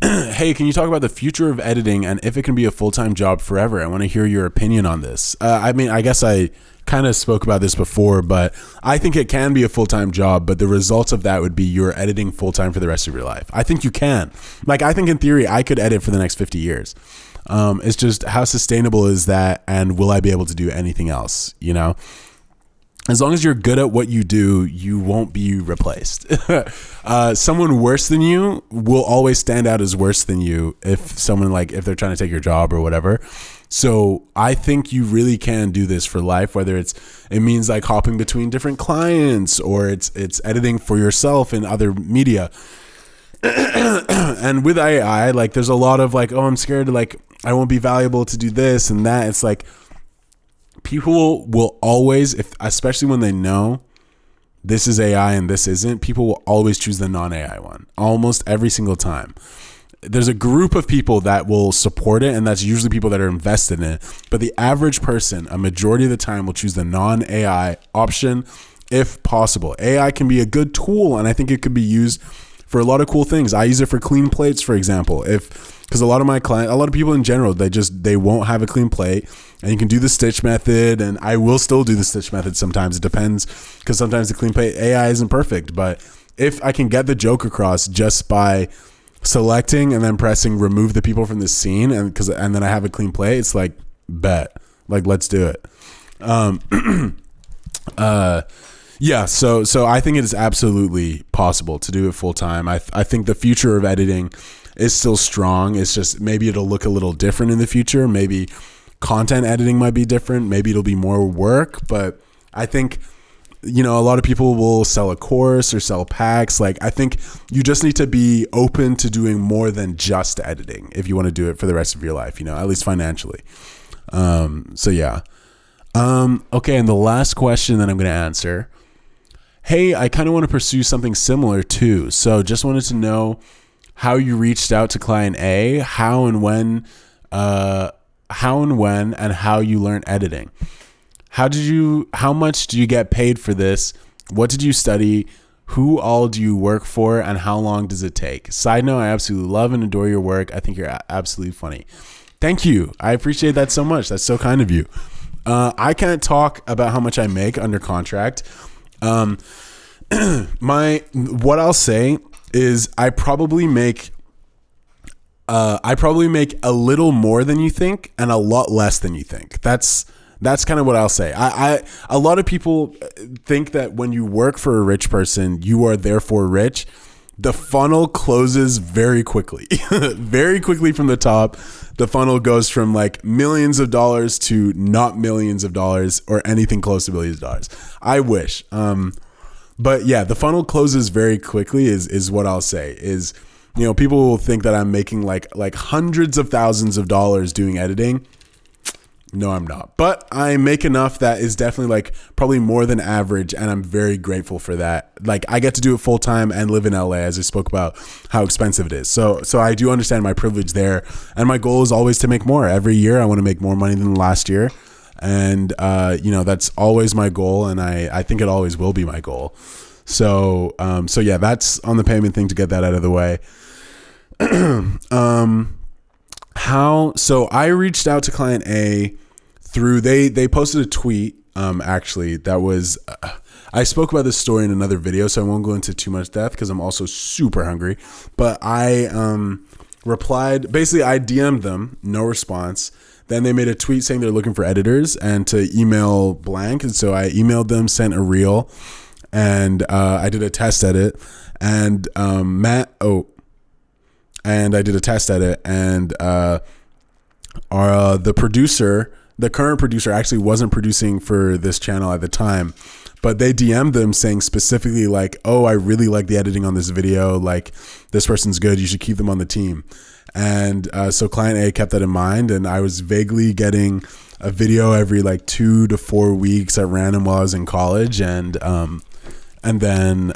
hey, can you talk about the future of editing and if it can be a full-time job forever? I want to hear your opinion on this. I mean, I guess I kind of spoke about this before, but I think it can be a full-time job, but the results of that would be you're editing full-time for the rest of your life. I think you can. Like, I think in theory, I could edit for the next 50 years. It's just how sustainable is that, and will I be able to do anything else, you know? As long as you're good at what you do, you won't be replaced. Someone worse than you will always stand out as worse than you if they're trying to take your job or whatever. So I think you really can do this for life, whether it means like hopping between different clients, or it's editing for yourself in other media. And with AI, like there's a lot of like, oh, I'm scared, like I won't be valuable to do this and that. It's like, people will always, especially when they know this is AI and this isn't, people will always choose the non-AI one almost every single time. There's a group of people that will support it, and that's usually people that are invested in it. But the average person, a majority of the time, will choose the non-AI option if possible. AI can be a good tool, and I think it could be used for a lot of cool things. I use it for clean plates, for example. Because a lot of my clients, a lot of people in general, they won't have a clean plate, and you can do the stitch method, and I will still do the stitch method sometimes. It depends, because sometimes the clean plate AI isn't perfect, but if I can get the joke across just by selecting and then pressing remove the people from the scene, and then I have a clean plate, it's like, bet, like, let's do it. Yeah, so I think it is absolutely possible to do it full time. I think the future of editing is still strong. It's just maybe it'll look a little different in the future. Maybe content editing might be different. Maybe it'll be more work. But I think, you know, a lot of people will sell a course or sell packs. Like, I think you just need to be open to doing more than just editing if you want to do it for the rest of your life, you know, at least financially. So yeah. Okay, and the last question that I'm going to answer. Hey, I kind of want to pursue something similar too. So just wanted to know how you reached out to client A, how and when, and how you learned editing. How much do you get paid for this? What did you study? Who all do you work for? And how long does it take? Side note, I absolutely love and adore your work. I think you're absolutely funny. Thank you. I appreciate that so much. That's so kind of you. I can't talk about how much I make under contract. What I'll say is I probably make a little more than you think and a lot less than you think. That's kind of what I'll say. A lot of people think that when you work for a rich person, you are therefore rich. The funnel closes very quickly, very quickly from the top. The funnel goes from like millions of dollars to not millions of dollars or anything close to millions of dollars. I wish. But yeah, the funnel closes very quickly is what I'll say is, people will think that I'm making like hundreds of thousands of dollars doing editing. No, I'm not. But I make enough that is definitely like probably more than average. And I'm very grateful for that. Like I get to do it full time and live in LA, as I spoke about how expensive it is. So I do understand my privilege there. And my goal is always to make more. Every year I want to make more money than last year. And, that's always my goal. And I think it always will be my goal. So yeah, that's on the payment thing to get that out of the way. So I reached out to client A through, they posted a tweet. Actually that was, I spoke about this story in another video, so I won't go into too much depth because I'm also super hungry, but I, replied, basically I DM'd them, no response. Then they made a tweet saying they're looking for editors and to email blank. And so I emailed them, sent a reel, and I did a test edit, and I did a test edit, and the current producer actually wasn't producing for this channel at the time, but they DM'd them saying specifically like, oh, I really like the editing on this video. Like this person's good. You should keep them on the team. And so client A kept that in mind, and I was vaguely getting a video every like 2 to 4 weeks at random while I was in college, and then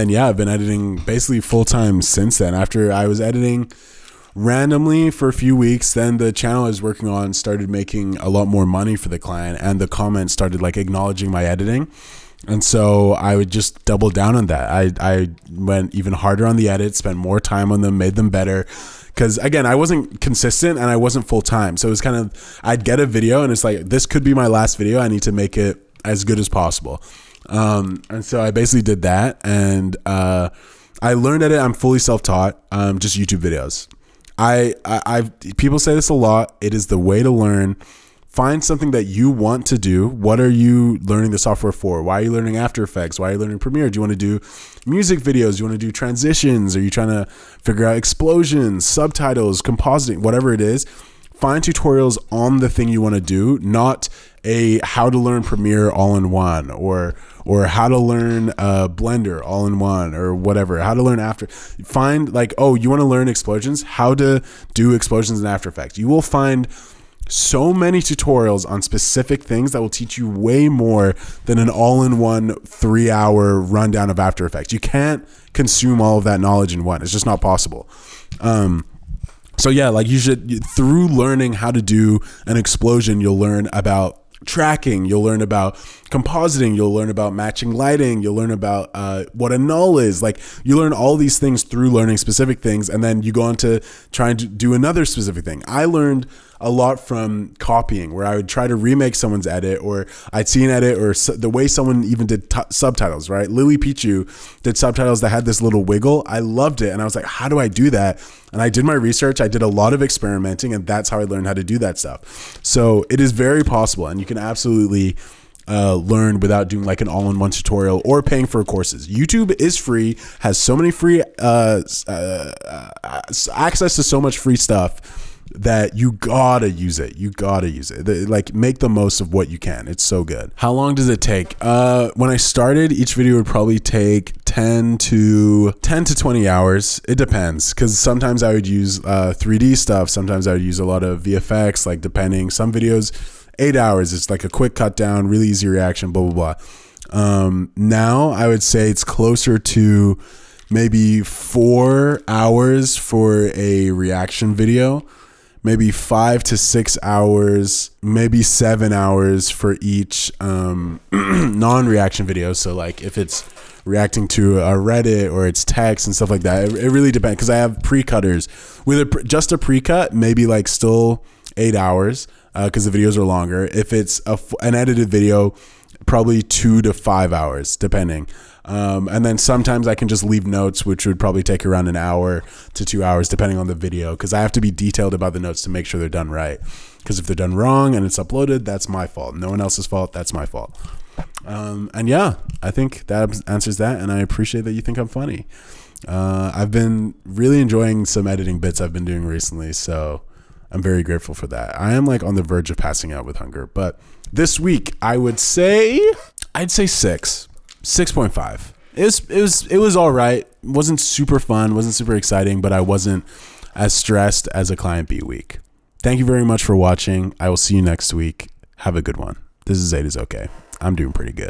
yeah, I've been editing basically full time since then. After I was editing randomly for a few weeks, then the channel I was working on started making a lot more money for the client, and the comments started like acknowledging my editing. And so I would just double down on that. I went even harder on the edits, spent more time on them, made them better. Because again, I wasn't consistent and I wasn't full time. So it was kind of, I'd get a video and it's like, this could be my last video. I need to make it as good as possible. And so I basically did that. And I learned at it. I'm fully self-taught, just YouTube videos. People say this a lot. It is the way to learn. Find something that you want to do. What are you learning the software for? Why are you learning After Effects? Why are you learning Premiere? Do you want to do music videos? Do you want to do transitions? Are you trying to figure out explosions, subtitles, compositing, whatever it is? Find tutorials on the thing you want to do, not a how to learn Premiere all in one, or how to learn Blender all in one, or whatever, how to learn After. Find like, oh, you want to learn explosions? How to do explosions in After Effects. You will find so many tutorials on specific things that will teach you way more than an all-in-one 3-hour rundown of After Effects. You can't consume all of that knowledge in one. It's just not possible. So yeah, like you should, through learning how to do an explosion, you'll learn about tracking, you'll learn about compositing, you'll learn about matching lighting, you'll learn about what a null is. Like you learn all these things through learning specific things, and then you go on to trying to do another specific thing. I learned a lot from copying, where I would try to remake someone's edit, or I'd see an edit, or the way someone even did subtitles, right? Lily Pichu did subtitles that had this little wiggle. I loved it. And I was like, how do I do that? And I did my research. I did a lot of experimenting, and that's how I learned how to do that stuff. So it is very possible, and you can absolutely learn without doing like an all-in-one tutorial or paying for courses. YouTube is free, has so many free access to so much free stuff that you gotta use it. You gotta use it. Like make the most of what you can. It's so good. How long does it take? When I started, each video would probably take 10 to 20 hours. It depends, because sometimes I would use 3D stuff. Sometimes I would use a lot of VFX, like depending. Some videos, 8 hours. It's like a quick cut down, really easy reaction, blah, blah, blah. Now I would say it's closer to maybe 4 hours for a reaction video, maybe 5 to 6 hours, maybe 7 hours for each non-reaction video. So like if it's reacting to a Reddit or it's text and stuff like that. It really depends because I have pre-cutters with just a pre-cut, maybe like still 8 hours because the videos are longer. If it's an edited video, probably 2 to 5 hours depending. And then sometimes I can just leave notes, which would probably take around an hour to 2 hours depending on the video, because I have to be detailed about the notes to make sure they're done right. Because if they're done wrong and it's uploaded, that's my fault. No one else's fault. That's my fault. And yeah, I think that answers that. And I appreciate that you think I'm funny. I've been really enjoying some editing bits I've been doing recently. So I'm very grateful for that. I am like on the verge of passing out with hunger. But this week, I'd say 6.5. It was all right. It wasn't super fun. Wasn't super exciting. But I wasn't as stressed as a Client B week. Thank you very much for watching. I will see you next week. Have a good one. This is Zayda's okay. I'm doing pretty good.